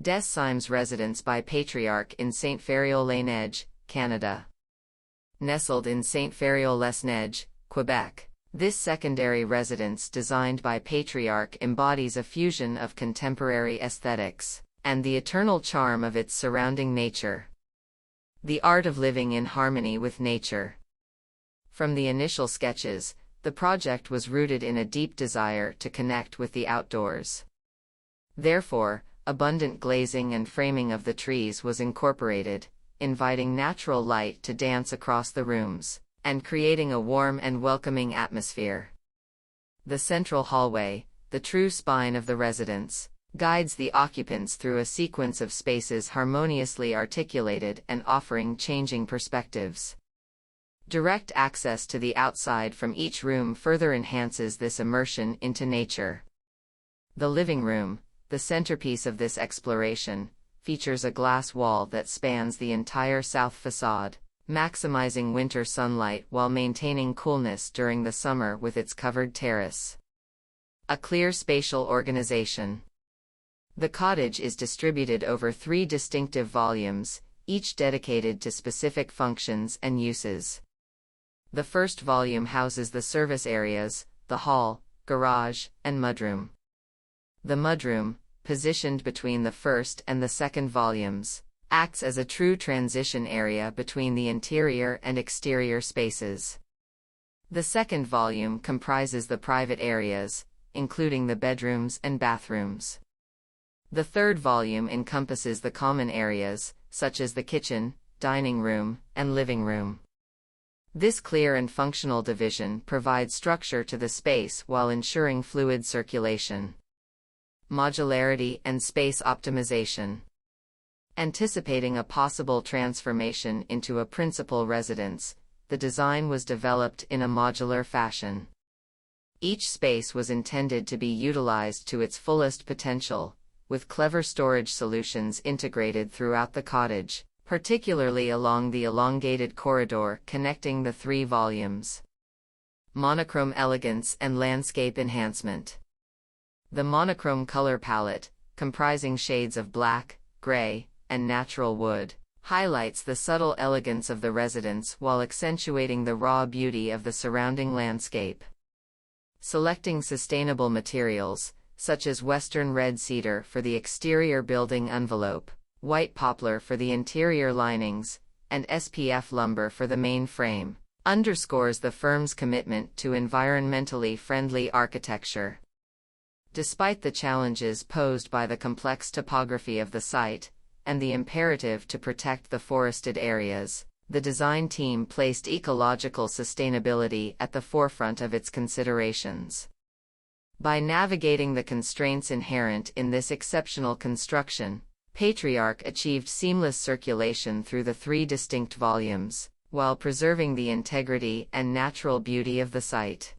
Des Cimes residence by Patriarche in Saint-Ferréol-les-Neiges, Canada. Nestled in Saint-Ferréol-les-Neiges, Quebec. This secondary residence designed by Patriarche embodies a fusion of contemporary aesthetics and the eternal charm of its surrounding nature. The art of living in harmony with nature. From the initial sketches, the project was rooted in a deep desire to connect with the outdoors. Therefore, abundant glazing and framing of the trees was incorporated, inviting natural light to dance across the rooms, and creating a warm and welcoming atmosphere. The central hallway, the true spine of the residence, guides the occupants through a sequence of spaces harmoniously articulated and offering changing perspectives. Direct access to the outside from each room further enhances this immersion into nature. The living room, the centerpiece of this exploration, features a glass wall that spans the entire south facade, maximizing winter sunlight while maintaining coolness during the summer with its covered terrace. A clear spatial organization. The cottage is distributed over 3 distinctive volumes, each dedicated to specific functions and uses. The first volume houses the service areas, the hall, garage, and mudroom. The mudroom, positioned between the first and the second volumes, acts as a true transition area between the interior and exterior spaces. The second volume comprises the private areas, including the bedrooms and bathrooms. The third volume encompasses the common areas, such as the kitchen, dining room, and living room. This clear and functional division provides structure to the space while ensuring fluid circulation. Modularity and space optimization. Anticipating a possible transformation into a principal residence, the design was developed in a modular fashion. Each space was intended to be utilized to its fullest potential, with clever storage solutions integrated throughout the cottage, particularly along the elongated corridor connecting the 3 volumes. Monochrome elegance and landscape enhancement. The monochrome color palette, comprising shades of black, gray, and natural wood, highlights the subtle elegance of the residence while accentuating the raw beauty of the surrounding landscape. Selecting sustainable materials, such as Western red cedar for the exterior building envelope, white poplar for the interior linings, and SPF lumber for the main frame, underscores the firm's commitment to environmentally friendly architecture. Despite the challenges posed by the complex topography of the site, and the imperative to protect the forested areas, the design team placed ecological sustainability at the forefront of its considerations. By navigating the constraints inherent in this exceptional construction, Patriarche achieved seamless circulation through the 3 distinct volumes, while preserving the integrity and natural beauty of the site.